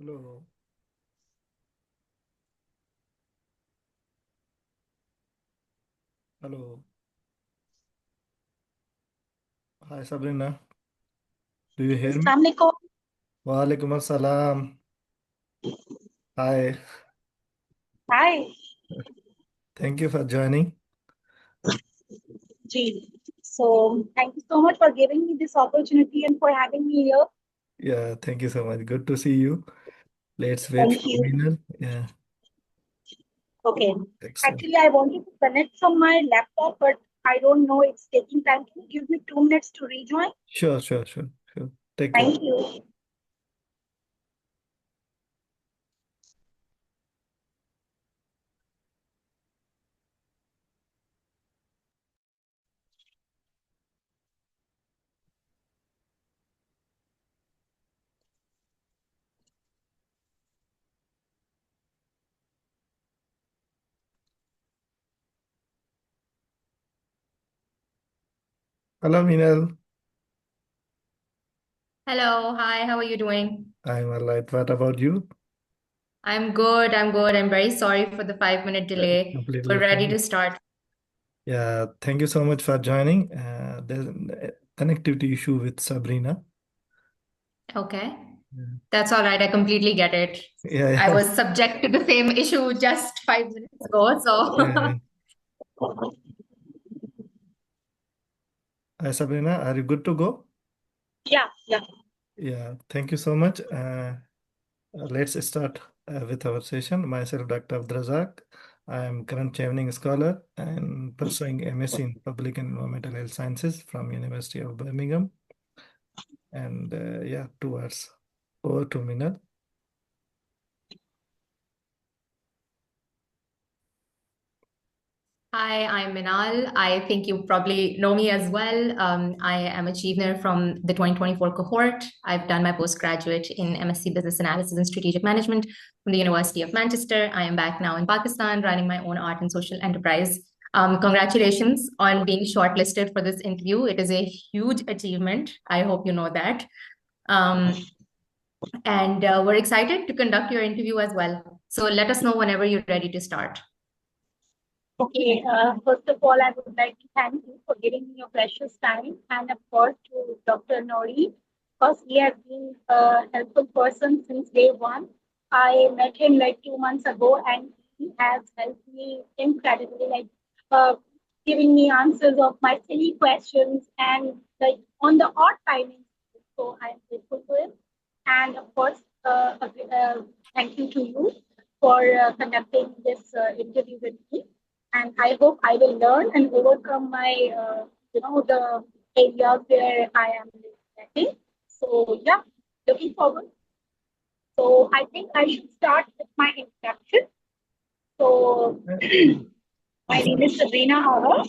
Hello. Hello. Hi, Sabrina. Do you hear me? Assalamualaikum. Walaikum assalam. Hi. Hi, Thank you for joining. Ji. So, thank you so much for giving me this opportunity and for having me here. Yeah, thank you so much. Good to see you. Let's wait Thank for you. Minal. Yeah, Okay. excellent. Actually, I wanted to connect from my laptop, but I don't know. It's taking time. Can you give me 2 minutes to rejoin? Sure. Take your. Thank you. Hello, Minal. Hello, hi, how are you doing? I'm all right. What about you? I'm good, I'm good. I'm very sorry for the 5 minute delay. Completely We're ready fine. to start. Yeah, thank you so much for joining. There's a connectivity issue with Sabrina. Okay, Yeah, that's all right. I completely get it. I yeah. was subject to the same issue just 5 minutes ago, Yeah. so Hi, Sabrina. Are you good to go? Yeah, yeah. Yeah, thank you so much. Let's start with our session. Myself, Dr. Abdrazak. I am current Chevening scholar and pursuing MSc in Public and Environmental Health Sciences from University of Birmingham. And yeah, 2 hours. Over to Minal. hi, I'm Minal. I think you probably know me as well. I am a Chevener from the 2024 cohort. I've done my postgraduate in MSc Business Analysis and Strategic Management from the University of Manchester. I am back now in Pakistan running my own art and social enterprise. Congratulations on being shortlisted for this interview. It is a huge achievement. I hope you know that. Um, and we're excited to conduct your interview as well. So let us know whenever you're ready to start. Okay. First of all, I would like to thank you for giving me your precious time, and of course to Dr. Nori, because he has been a helpful person since day one. I met him like 2 months ago, and he has helped me incredibly, like uh, giving me answers of my silly questions and like on the odd timings. So I'm grateful to him, and of course, thank you to you for conducting this interview with me, and I hope I will learn and overcome my, the areas where I am lacking. So yeah, looking forward. So I think I should start with my introduction. So my name is Sabrina Hara.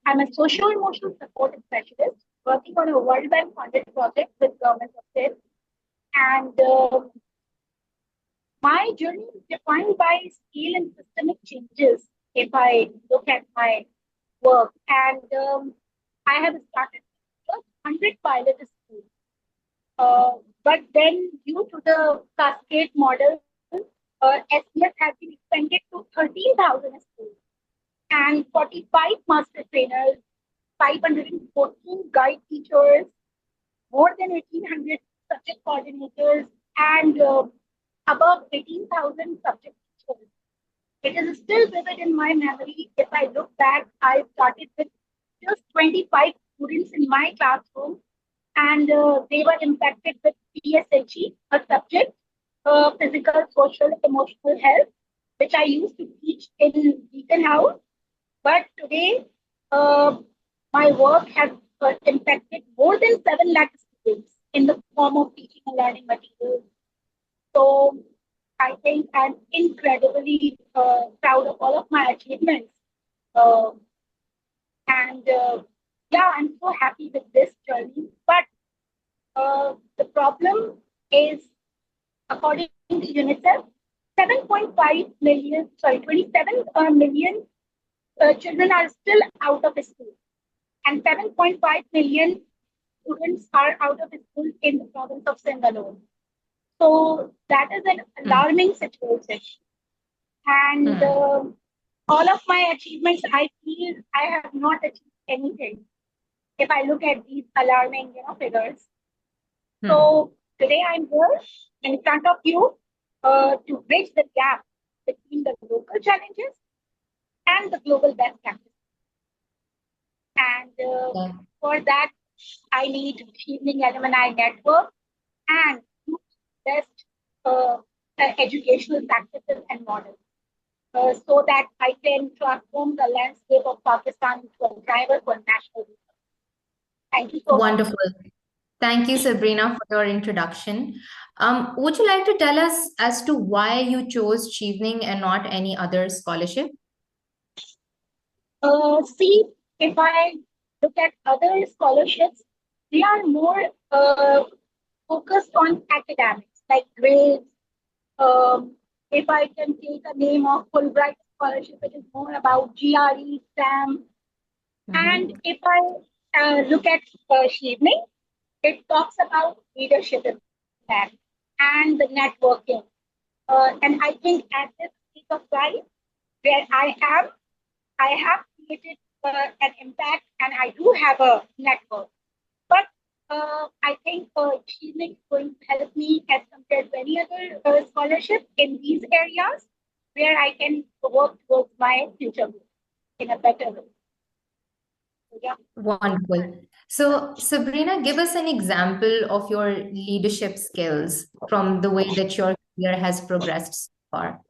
I'm a social emotional support specialist working on a worldwide funded project with Government of State. And my journey is defined by scale and systemic changes. If I look at my work, and I have started just 100 pilot schools. But then, due to the cascade model, SPS has been expanded to 13,000 schools and 45 master trainers, 514 guide teachers, more than 1,800 subject coordinators, and above 18,000 subject teachers. It is still vivid in my memory. If I look back, I started with just 25 students in my classroom, and they were impacted with PSHE, a subject, physical, social, emotional health, which I used to teach in Beacon House. But today, uh, my work has impacted more than 7 lakh students in the form of teaching and learning materials. So I think I'm incredibly proud of all of my achievements. Uh, and yeah, I'm so happy with this journey. But the problem is, according to UNICEF, 7.5 million, sorry, 27 million children are still out of school, and 7.5 million students are out of school in the province of Sindh alone. So that is an alarming situation. And all of my achievements, I feel I have not achieved anything if I look at these alarming, figures. So today I'm here in front of you to bridge the gap between the local challenges and the global best practices. And for that, I need Chevening Alumni Network and best educational practices and models so that I can transform the landscape of Pakistan into a driver for national research. Thank you so much. Wonderful. Thank you, Sabrina, for your introduction. Would you like to tell us as to why you chose Chevening and not any other scholarship? See, if I look at other scholarships, they are more focused on academics, like grades. If I can take a name of Fulbright scholarship, it is more about GRE, STEM. And if I look at Chevening, it talks about leadership impact and the networking. And I think at this stage of life where I have created an impact and I do have a network. But I think Chevening is going to help me as compared to any other scholarship in these areas where I can work towards my future in a better way. So, yeah. Wonderful. So, Sabrina, give us an example of your leadership skills from the way that your career has progressed so far.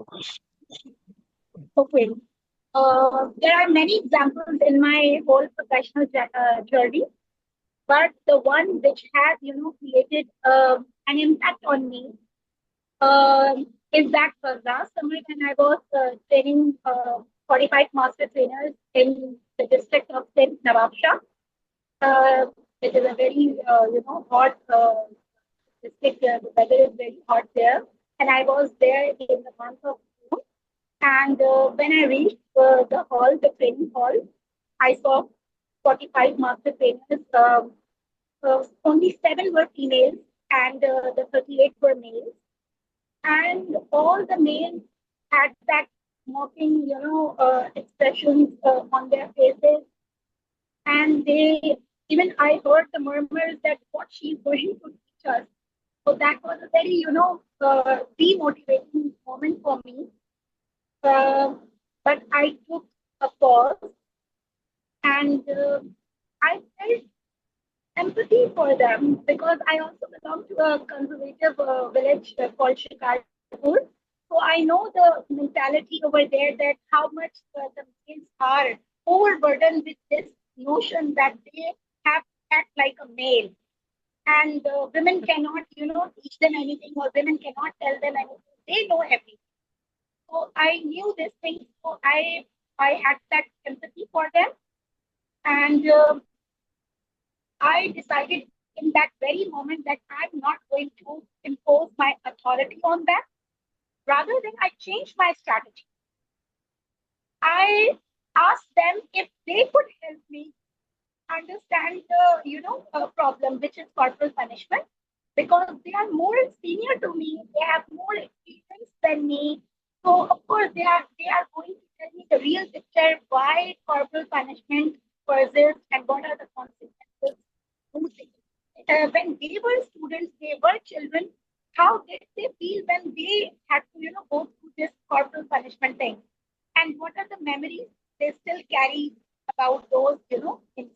Okay. There are many examples in my whole professional journey, but the one which has, created an impact on me is that last summer when I was training 45 master trainers in the district of St. Nawabshah. It is a very, hot district. The weather is very hot there. And I was there in the month of June. And when I reached the hall, the training hall, I saw 45 master trainers. Only 7 were females and the 38 were males. And all the males had that mocking, expressions on their faces. And even I heard the murmurs that what she's going to teach us. So that was a very, demotivating moment for me. But I took a pause and I felt empathy for them because I also belong to a conservative village called Shikarpur. So I know the mentality over there that how much the males are overburdened with this notion that they have to act like a male. And women cannot, teach them anything or women cannot tell them anything. They know everything. So I knew this thing. So I had that empathy for them. And I decided in that very moment that I'm not going to impose my authority on them. Rather than I changed my strategy. I asked them if they could help me understand the problem, which is corporal punishment, because they are more senior to me. They have more experience than me. So of course they are going to tell me the real picture why corporal punishment persists and what are the consequences. When they were students, they were children. How did they feel when they had to, go through this corporal punishment thing? And what are the memories they still carry about those, incidents?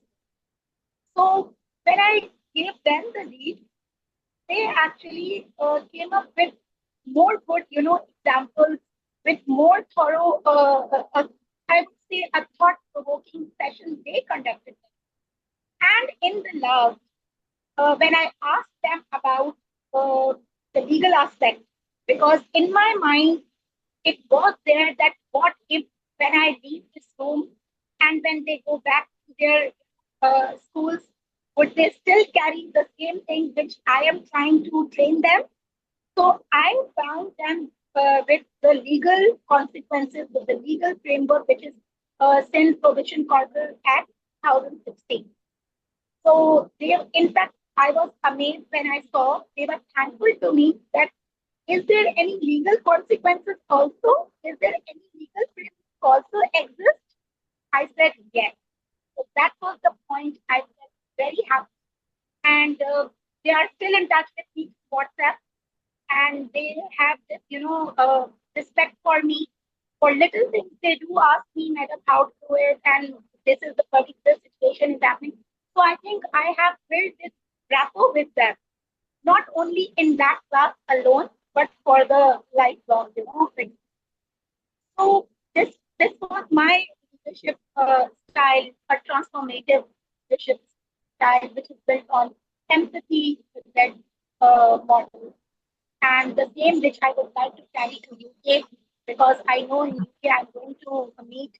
So when I gave them the lead, they actually came up with more good, examples, with more thorough, I would say, a thought-provoking session they conducted. And in the last, when I asked them about the legal aspect, because in my mind, it was there that what if when I leave this room and when they go back to their schools, would they still carry the same thing which I am trying to train them? So I found them with the legal consequences, with the legal framework, which is Sin Prohibition Corporal Act 2016. So in fact, I was amazed when I saw they were thankful to me that is there any legal consequences also? Is there any legal framework also exist? I said yes. So that was the point. I was very happy. And they are still in touch with me on WhatsApp, and they have this, respect for me. For little things, they do ask me, Madam, how to do it, and this is the particular situation is happening. So I think I have built this rapport with them, not only in that class alone, but for the lifelong, thing. So this was my leadership style, a transformative leadership style, which is built on empathy-led model, and the same which I would like to carry to UK, because I know in UK I'm going to meet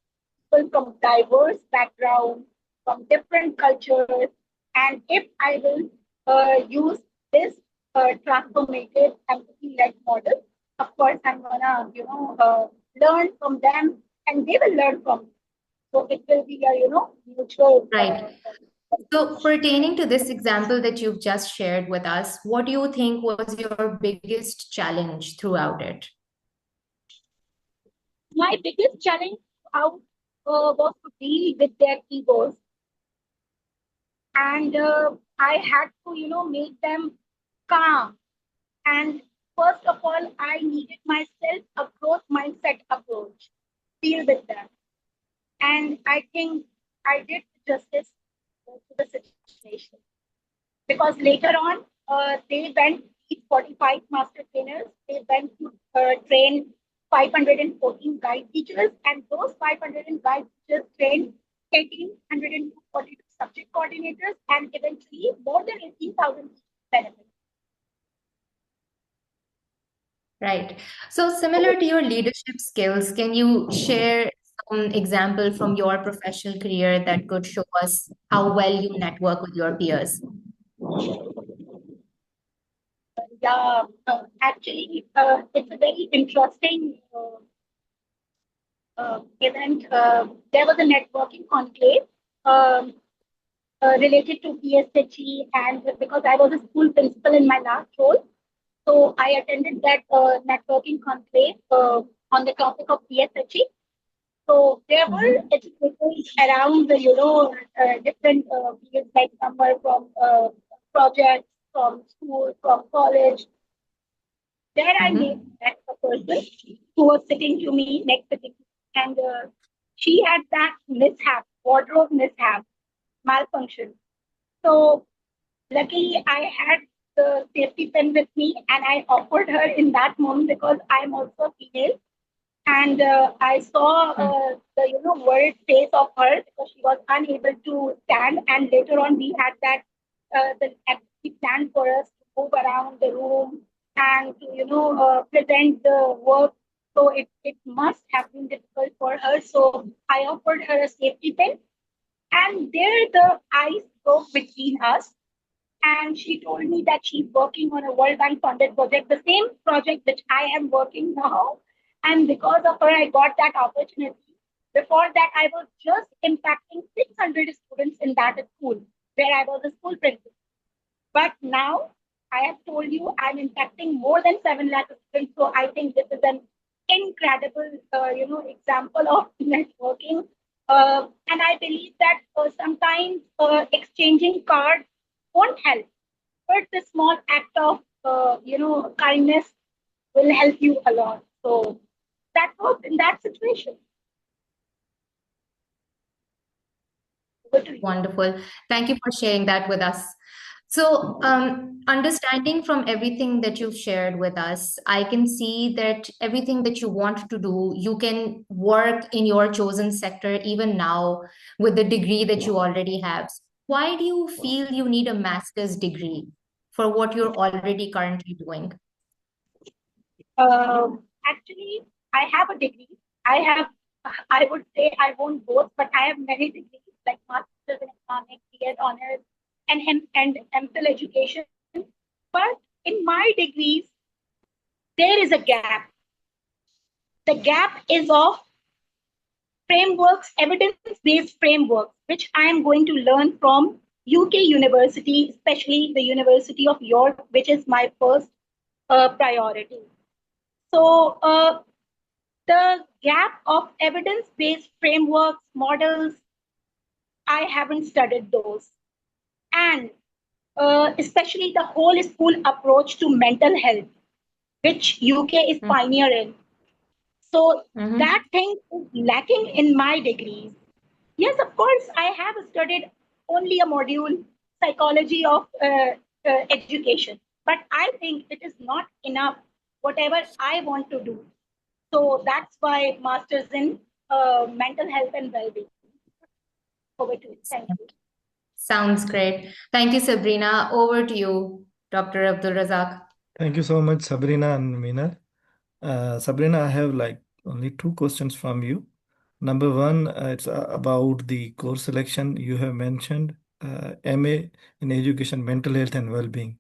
people from diverse backgrounds, from different cultures, and if I will use this transformative empathy-led model, of course I'm gonna learn from them, and they will learn from me. So it will be a mutual. Right. So pertaining to this example that you've just shared with us, what do you think was your biggest challenge throughout it? My biggest challenge out was to deal with their egos, and I had to make them calm. And first of all, I needed myself a growth mindset approach, deal with them, and I think I did justice to the situation, because later on they went to 45 master trainers. They went to train 514 guide teachers, and those 500 guide teachers trained 1,842 subject coordinators, and eventually more than 18,000 benefits. Right. So similar to your leadership skills, can you share some example from your professional career that could show us how well you network with your peers? Yeah, actually, it's a very interesting event. There was a networking conclave um, related to PSHE, and because I was a school principal in my last role, so I attended that networking conclave on the topic of PSHE. So there were educators around different fields, like some were from projects, from school, from college. There I met a person who was sitting to me next to me, and she had that mishap, wardrobe mishap, malfunction. So luckily I had the safety pin with me, and I offered her in that moment, because I'm also female, and I saw the worried face of her, because she was unable to stand. And later on, we had that the activity planned for us to move around the room and to present the work. So it must have been difficult for her. So I offered her a safety pin, and there the ice broke between us. And she told me that she's working on a World Bank funded project, the same project which I am working now. And because of her, I got that opportunity. Before that, I was just impacting 600 students in that school where I was a school principal. But now I have told you I'm impacting more than 7 lakh students. So I think this is an incredible, example of networking. And I believe that sometimes exchanging cards won't help, but the small act of kindness will help you a lot. So that was in that situation. Wonderful. Thank you for sharing that with us. So, understanding from everything that you've shared with us, I can see that everything that you want to do, you can work in your chosen sector even now with the degree that you already have. Why do you feel you need a master's degree for what you're already currently doing? Actually, I have a degree. I would say I won't boast, but I have many degrees, like Master's in Economics, BEd Honors, and MPhil education. But in my degrees, there is a gap. The gap is of frameworks, evidence-based frameworks, which I am going to learn from UK university, especially the University of York, which is my first priority. So the gap of evidence-based frameworks, models, I haven't studied those. And especially the whole school approach to mental health, which UK is pioneer in. So that thing is lacking in my degrees. Yes, of course, I have studied only a module, psychology of education, but I think it is not enough, whatever I want to do. So that's why master's in mental health and well-being. Over to you. Thank you. Sounds great. Thank you, Sabrina. Over to you, Dr. Abdul Razak. Thank you so much, Sabrina and Mina. Sabrina, I have like only two questions from you. Number one, it's about the course selection. You have mentioned MA in education, mental health and well-being.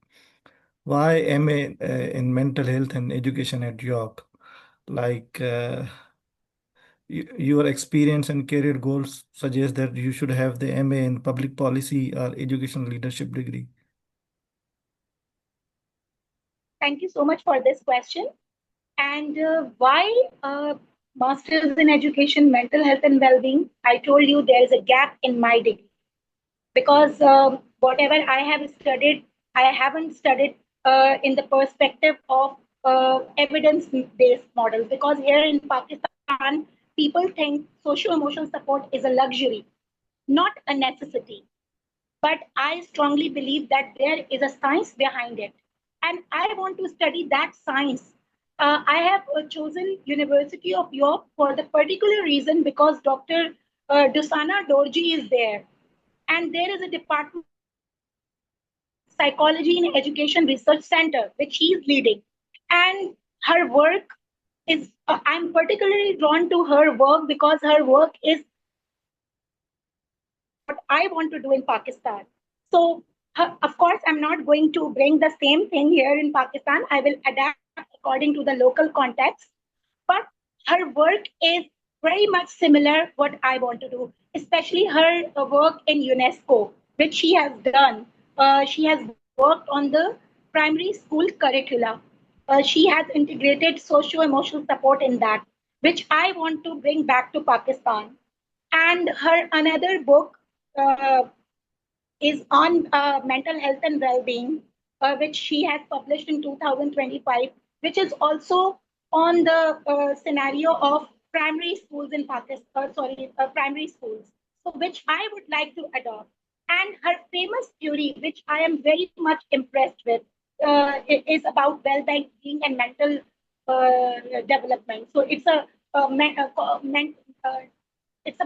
Why MA in mental health and education at York? Like your experience and career goals suggest that you should have the MA in public policy or education leadership degree. Thank you so much for this question. And why Masters in Education, Mental Health and Well-being? I told you there is a gap in my degree because whatever I have studied, I haven't studied in the perspective of evidence-based models. Because here in Pakistan, people think social-emotional support is a luxury, not a necessity. But I strongly believe that there is a science behind it, and I want to study that science. I have chosen University of York for the particular reason because Dr. Dusana Dorji is there, and there is a department Psychology in Education Research Center which she is leading, and her work is. I'm particularly drawn to her work because her work is what I want to do in Pakistan. So, of course, I'm not going to bring the same thing here in Pakistan. I will adapt according to the local context. But her work is very much similar what I want to do, especially her work in UNESCO, which she has done. She has worked on the primary school curricula. She has integrated socio-emotional support in that, which I want to bring back to Pakistan. And her another book is on mental health and well-being, which she has published in 2025, which is also on the scenario of primary schools in Pakistan, primary schools, so which I would like to adopt. And her famous theory, which I am very much impressed with, is about well-being and mental development. So it's a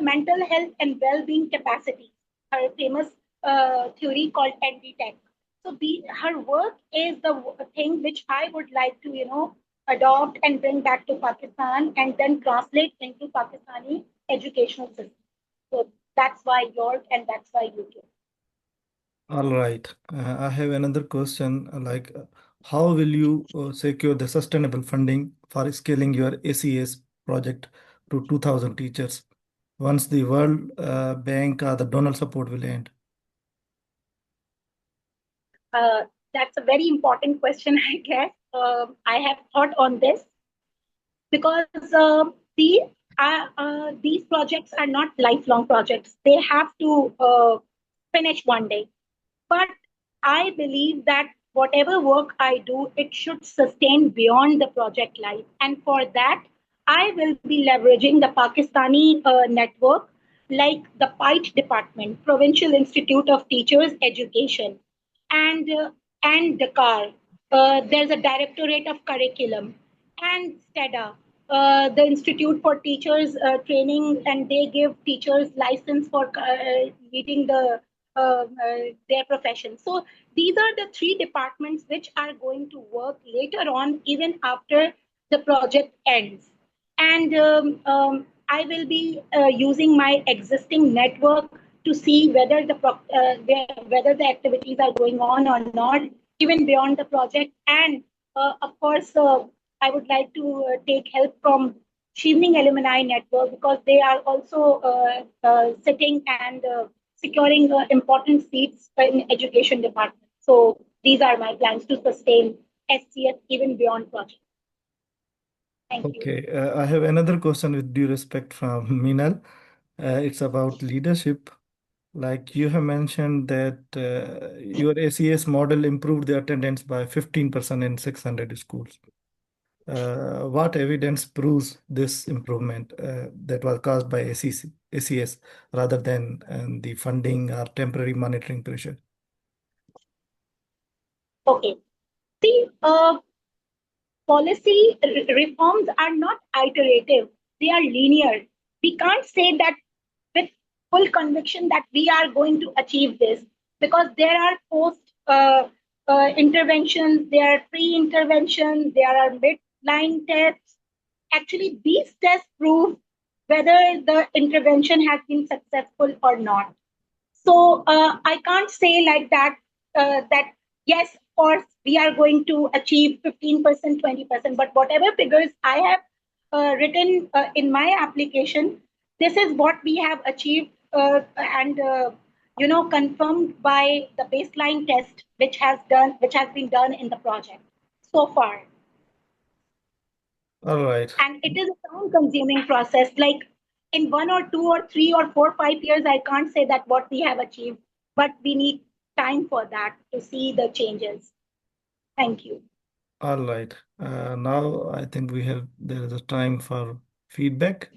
mental health and well-being capacity. Her famous theory called ND-Tech. So her work is the thing which I would like to, adopt and bring back to Pakistan and then translate into Pakistani educational system. So that's why York and that's why UK. All right. I have another question. How will you secure the sustainable funding for scaling your ACS project to 2,000 teachers once the World Bank or the donor support will end? That's a very important question, I guess. I have thought on this because these projects are not lifelong projects. They have to finish one day. But I believe that whatever work I do, it should sustain beyond the project life. And for that, I will be leveraging the Pakistani network, like the PITE department, Provincial Institute of Teachers Education, and Dakar. There's a Directorate of Curriculum, and STEDA, the Institute for Teachers Training, and they give teachers license for leading their profession. So these are the three departments which are going to work later on, even after the project ends. And I will be using my existing network to see whether the activities are going on or not, even beyond the project. And of course, I would like to take help from Chevening Alumni Network because they are also sitting and securing important seats in education department. So these are my plans to sustain SCS even beyond project. Thank you. Okay, I have another question with due respect from Minal. It's about leadership. Like you have mentioned that your ACS model improved the attendance by 15% in 600 schools. What evidence proves this improvement that was caused by ACS rather than the funding or temporary monitoring pressure? Okay. See, policy reforms are not iterative, they are linear. We can't say that with full conviction that we are going to achieve this because there are post interventions, there are pre interventions, there are midline tests. Actually, these tests prove whether the intervention has been successful or not. So I can't say like that that yes, of course, we are going to achieve 15%, 20%, but whatever figures I have written in my application, this is what we have achieved and confirmed by the baseline test which has been done in the project so far. All right. And it is a time consuming process. Like in 1 or 2 or 3 or 4 5 years, I can't say that what we have achieved, but we need time for that to see the changes. Thank you. All right. Now I think there is a time for feedback.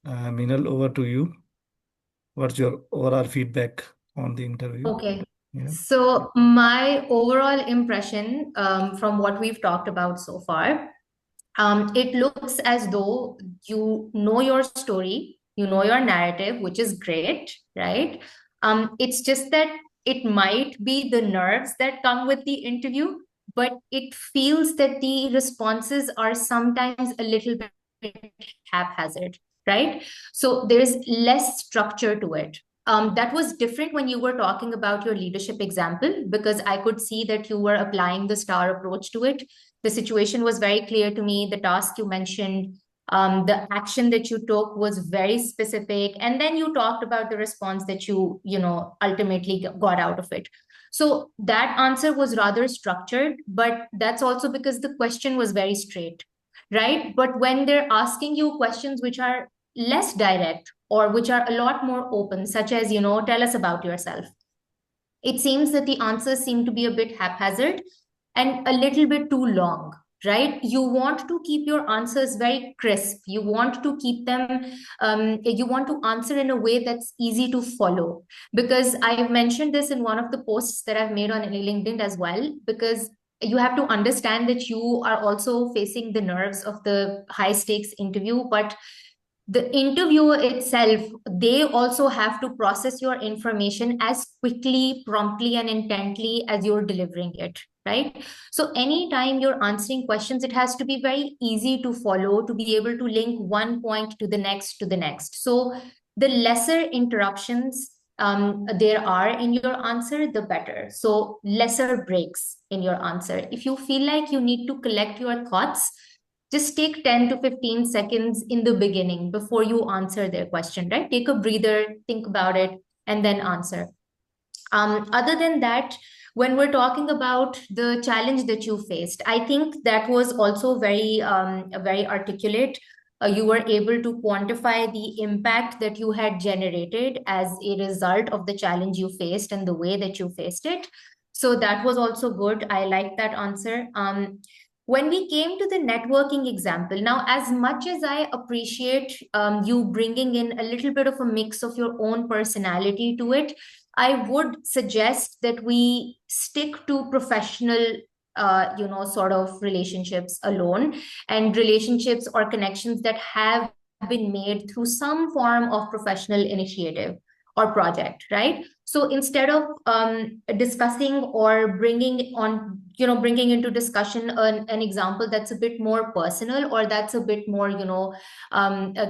Minal, over to you. What's your overall feedback on the interview? Okay. Yeah. So my overall impression from what we've talked about so far, it looks as though you know your story, you know your narrative, which is great, right? It's just that it might be the nerves that come with the interview, but it feels that the responses are sometimes a little bit haphazard, right? So there's less structure to it. That was different when you were talking about your leadership example, because I could see that you were applying the STAR approach to it. The situation was very clear to me. The task you mentioned, the action that you took was very specific. And then you talked about the response that you ultimately got out of it. So that answer was rather structured, but that's also because the question was very straight, right? But when they're asking you questions which are less direct or which are a lot more open, such as, tell us about yourself, it seems that the answers seem to be a bit haphazard and a little bit too long, right? You want to keep your answers very crisp. You want to keep them, you want to answer in a way that's easy to follow. Because I've mentioned this in one of the posts that I've made on LinkedIn as well, because you have to understand that you are also facing the nerves of the high stakes interview, but the interviewer itself, they also have to process your information as quickly, promptly, and intently as you're delivering it, right? So anytime you're answering questions, it has to be very easy to follow, to be able to link one point to the next, to the next. So the lesser interruptions there are in your answer, the better. So lesser breaks in your answer. If you feel like you need to collect your thoughts, just take 10 to 15 seconds in the beginning before you answer their question, right? Take a breather, think about it, and then answer. Other than that, when we're talking about the challenge that you faced, I think that was also very articulate. You were able to quantify the impact that you had generated as a result of the challenge you faced and the way that you faced it. So that was also good. I like that answer. When we came to the networking example, now, as much as I appreciate you bringing in a little bit of a mix of your own personality to it, I would suggest that we stick to professional, sort of relationships alone, and relationships or connections that have been made through some form of professional initiative or project, right? So instead of discussing or bringing into discussion an example that's a bit more personal or that's a bit more,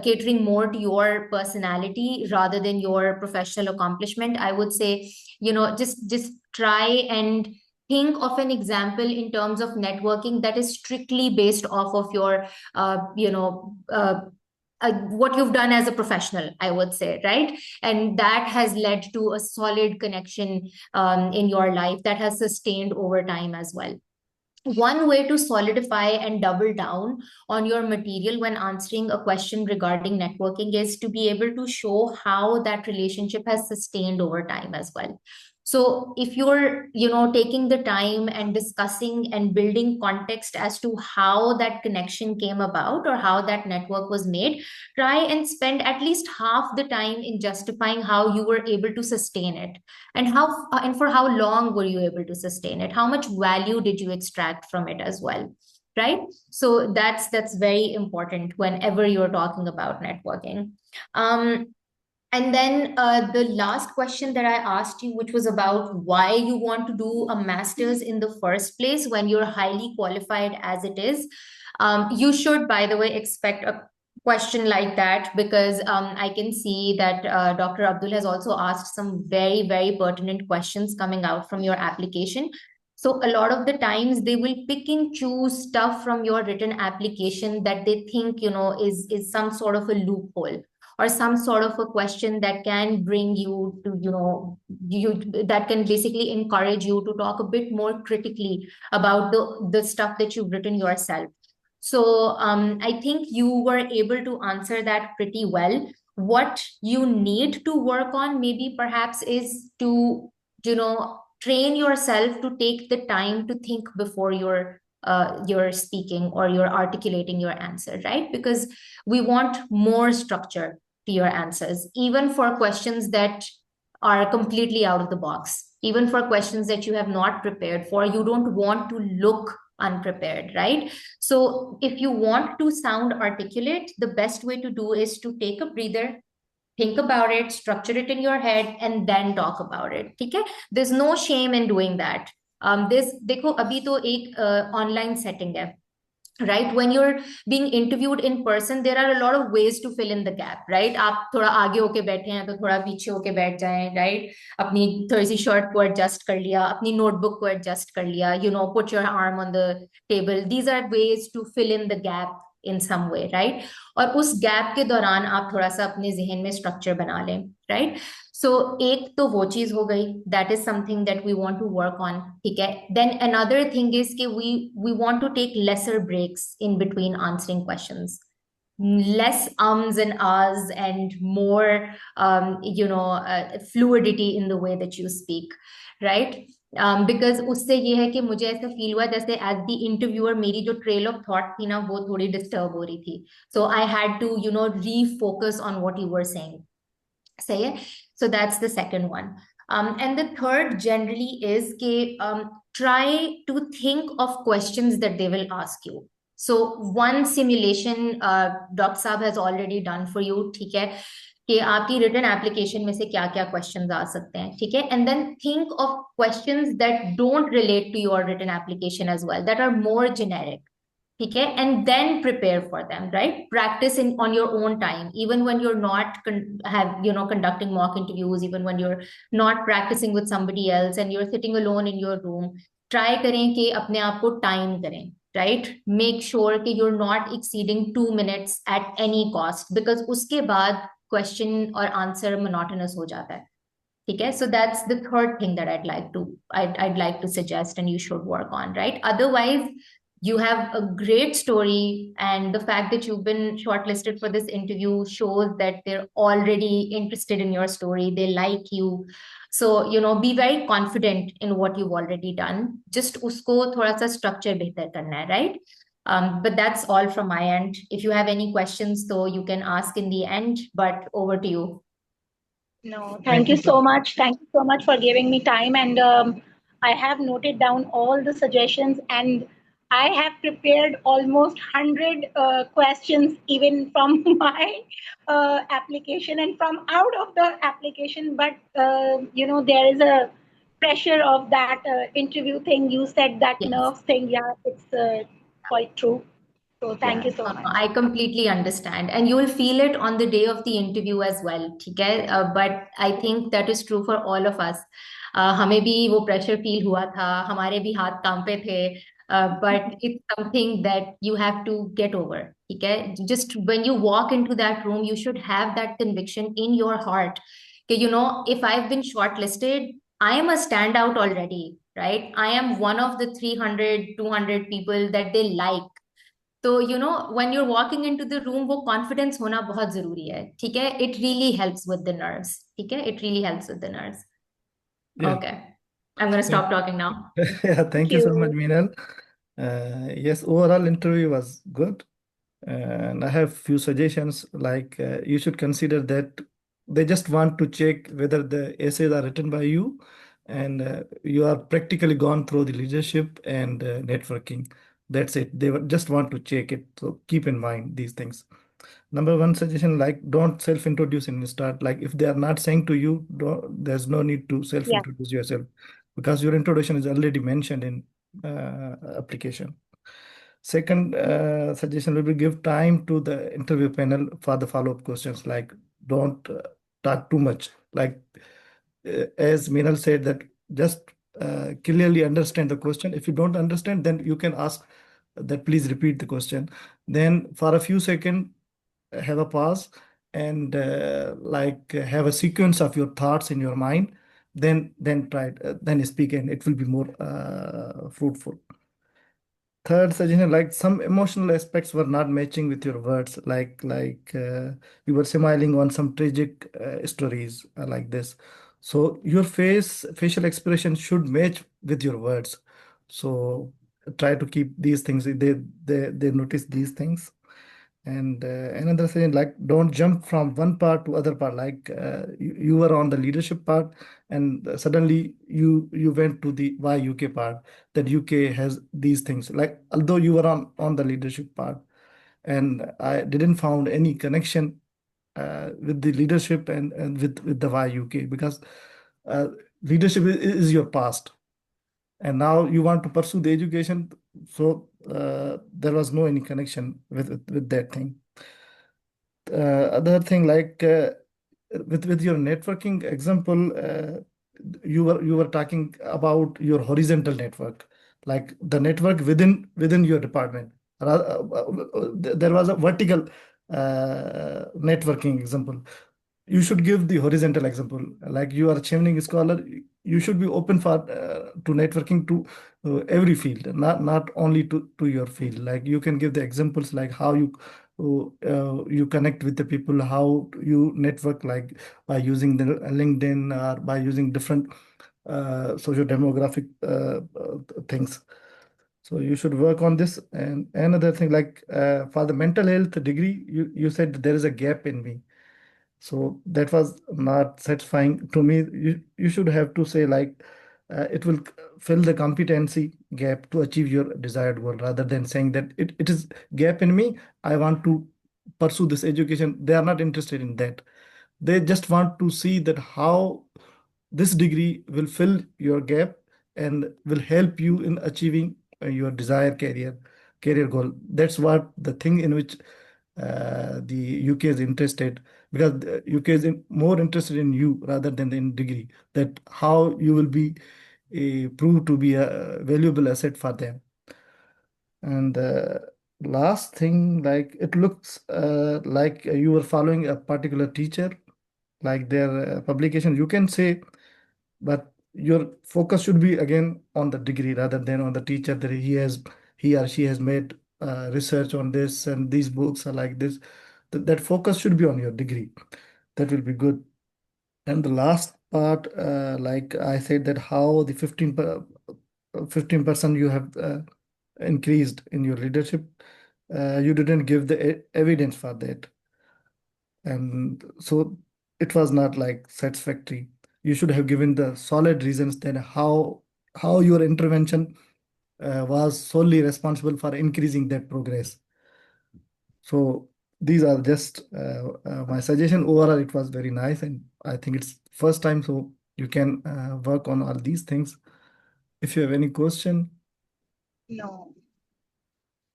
catering more to your personality rather than your professional accomplishment, I would say, just try and think of an example in terms of networking that is strictly based off of your, what you've done as a professional, I would say, right? And that has led to a solid connection in your life that has sustained over time as well. one way to solidify and double down on your material when answering a question regarding networking is to be able to show how that relationship has sustained over time as well. So if you're, taking the time and discussing and building context as to how that connection came about or how that network was made, try and spend at least half the time in justifying how you were able to sustain it, and for how long were you able to sustain it, how much value did you extract from it as well, right? So that's very important whenever you're talking about networking. And then the last question that I asked you, which was about why you want to do a master's in the first place when you're highly qualified as it is. You should, by the way, expect a question like that, because I can see that Dr. Abdul has also asked some very, very pertinent questions coming out from your application. So a lot of the times they will pick and choose stuff from your written application that they think, is some sort of a loophole or some sort of a question that can bring you to, that can basically encourage you to talk a bit more critically about the stuff that you've written yourself. So I think you were able to answer that pretty well. What you need to work on maybe perhaps is to, train yourself to take the time to think before you're speaking or you're articulating your answer, right? Because we want more structure to your answers, even for questions that are completely out of the box, even for questions that you have not prepared for. You don't want to look unprepared, right? So if you want to sound articulate, the best way to do is to take a breather, think about it, structure it in your head, and then talk about it. Okay? There's no shame in doing that. This देखो अभी तो एक online setting है, right? When you're being interviewed in person, there are a lot of ways to fill in the gap, right? आप थोड़ा आगे होके बैठे हैं तो थोड़ा पीछे होके बैठ जाएं, right? अपनी थोड़ी सी शर्ट को एडजस्ट कर लिया, अपनी नोटबुक को एडजस्ट कर लिया, put your arm on the table. These are ways to fill in the gap in some way, right? और उस गैप के दौरान आप थोड़ा सा अपने जहन में स्ट्रक्चर बना लें, right? So एक तो वो चीज हो गई, that is something that we want to work on, ठीक है? Then another thing is कि we want to take lesser breaks in between answering questions, less ums and ahs and more fluidity in the way that you speak, right? Because उससे ये है कि मुझे ऐसा feel हुआ जैसे एज द इंटरव्यूअर मेरी जो ट्रेल ऑफ थॉट थी ना वो थोड़ी डिस्टर्ब हो रही थी, so I had to refocus on what you were saying. सही है? So that's the second one. And the third generally is try to think of questions that they will ask you. So one simulation Dr. Saab has already done for you, ठीक है, कि आपकी written application में से क्या क्या questions आ सकते हैं, ठीक है? And then think of questions that don't relate to your written application as well, that are more generic. Okay, and then prepare for them, right? Practice on your own time, even when you're not conducting mock interviews, even when you're not practicing with somebody else and you're sitting alone in your room. Try करें कि अपने आप को time करें, right? Make sure कि you're not exceeding 2 minutes at any cost, because उसके बाद question और answer monotonous हो जाता है. Okay, so that's the third thing that I'd like to suggest and you should work on, right? Otherwise, you have a great story, and the fact that you've been shortlisted for this interview shows that they're already interested in your story. They like you. So, be very confident in what you've already done. Just usko thoda sa structure behtar karna hai, right? But that's all from my end. If you have any questions, though, you can ask in the end, but over to you. No, thank you so much. Thank you so much for giving me time. And I have noted down all the suggestions, and I have prepared almost 100 questions, even from my application and from out of the application. But, there is a pressure of that interview thing. You said that Yes. nerves thing. Yeah, it's quite true. So thank you so much. I completely understand. And you will feel it on the day of the interview as well. Okay? But I think that is true for all of us. हमें भी वो pressure feel हुआ था, हमारे भी हाथ कांपे थे. But it's something that you have to get over. Okay? Just when you walk into that room, you should have that conviction in your heart. If I've been shortlisted, I am a standout already. right? I am one of the 300, 200 people that they like. तो when you're walking into the room, वो confidence होना बहुत जरूरी है, ठीक है? It really helps with the nerves, ठीक है? It really helps with the nerves. Yeah. Okay, I'm gonna stop talking now. Yeah, thank you so much, Meenal. Yes, overall interview was good. And I have few suggestions, like you should consider that they just want to check whether the essays are written by you and you are practically gone through the leadership and networking. That's it. Just want to check it. So keep in mind these things. Number one suggestion, like don't self-introduce in the start. Like if they are not saying to you, there's no need to Yeah. self-introduce yourself because your introduction is already mentioned in application. Second suggestion will be give time to the interview panel for the follow-up questions. Like don't talk too much. Like as Meenal said, that just clearly understand the question. If you don't understand, then you can ask that please repeat the question. Then for a few seconds, have a pause and have a sequence of your thoughts in your mind. Then try it, then speak, and it will be more fruitful. Third suggestion, like some emotional aspects were not matching with your words, like you were smiling on some tragic stories like this. So your facial expression should match with your words. So try to keep these things. They notice these things. And another thing, like don't jump from one part to other part. Like you were on the leadership part, and suddenly you went to the why UK part. That UK has these things. Like although you were on the leadership part, and I didn't found any connection with the leadership and with the why UK, because uh, leadership is your past, and now you want to pursue the education. So there was no any connection with that thing. Other thing, like with your networking example, you were talking about your horizontal network, like the network within your department. There was a vertical networking example. You should give the horizontal example. Like you are a Chevening scholar, you should be open for to networking to every field, not only to your field. Like you can give the examples, like how you connect with the people, how you network, like by using the LinkedIn or by using different social demographic things. So you should work on this. And another thing, like for the mental health degree, you said there is a gap in me. So that was not satisfying to me. You should have to say, like it will fill the competency gap to achieve your desired goal, rather than saying that it is gap in me, I want to pursue this education. They are not interested in that. They just want to see that how this degree will fill your gap and will help you in achieving your desired career goal. That's what the thing in which the UK is interested, because the UK is more interested in you rather than in degree, that how you will be proved to be a valuable asset for them. And last thing, like it looks like you were following a particular teacher, like their publication, you can say, but your focus should be again on the degree rather than on the teacher, that he or she has made research on this and these books are like this. That focus should be on your degree. That will be good. And the last part, like I said, that how the 15% you have increased in your leadership, you didn't give the evidence for that. And so it was not like satisfactory. You should have given the solid reasons then how your intervention was solely responsible for increasing that progress. So these are just my suggestion. Overall, it was very nice, and I think it's first time, so you can work on all these things. If you have any question. No.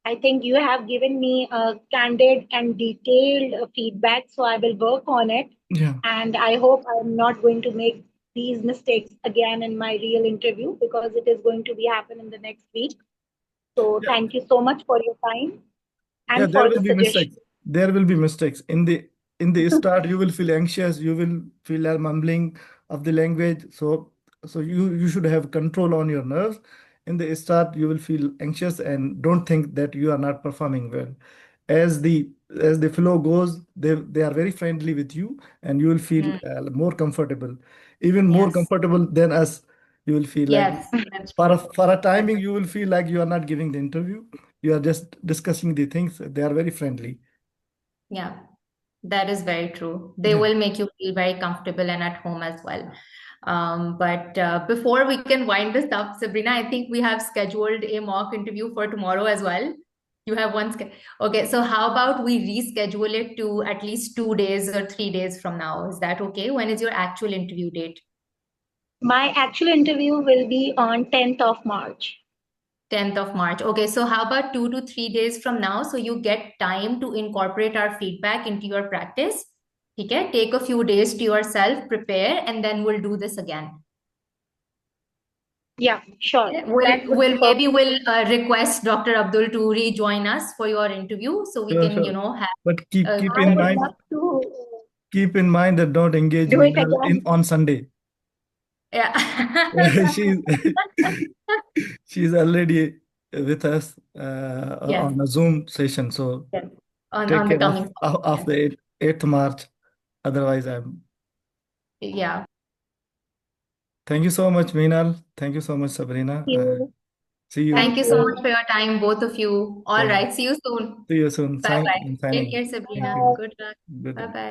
I think you have given me a candid and detailed feedback, so I will work on it. Yeah. And I hope I'm not going to make these mistakes again in my real interview, because it is going to be happen in the next week. So Yeah. thank you so much for your time Yeah, and there for will the be suggestion. mistakes. There will be mistakes in the start. You will feel anxious. You will feel a mumbling of the language. So So you should have control on your nerves. In the start, you will feel anxious and don't think that you are not performing well. As the flow goes, they are very friendly with you, and you will feel more comfortable, even more Yes. comfortable than us. You will feel like Yes, that's for true. a timing, you will feel like you are not giving the interview. You are just discussing the things. They are very friendly. Yeah, that is very true. They Yeah. will make you feel very comfortable and at home as well. But before we can wind this up, Sabrina, I think we have scheduled a mock interview for tomorrow as well. You have one. Okay, so how about we reschedule it to at least 2 days or 3 days from now? Is that okay? When is your actual interview date? My actual interview will be on 10th of March. 10th of March. Okay, so how about 2 to 3 days from now? So you get time to incorporate our feedback into your practice. Okay, take a few days to yourself, prepare, and then we'll do this again. Yeah, sure. Okay? That would be Maybe perfect. we'll request Dr. Abdul to rejoin us for your interview so we Sure, can, sure. have But keep a keep I in would mind love to keep in mind that don't engage do it Meenal again. on Sunday. yeah. she's she's already with us Yes, on a Zoom session. So yes. take On the care coming. of the 8th March. Otherwise, I'm. Yeah. Thank you so much, Meenal. Thank you so much, Sabrina. Thank you. See you. Thank Thank you so you. much for your time, both of you. All Yeah. right. See you soon. See you soon. Bye bye. I'm Take signing. care, Thank Sabrina. you. Bye. Good luck. Good. Bye bye.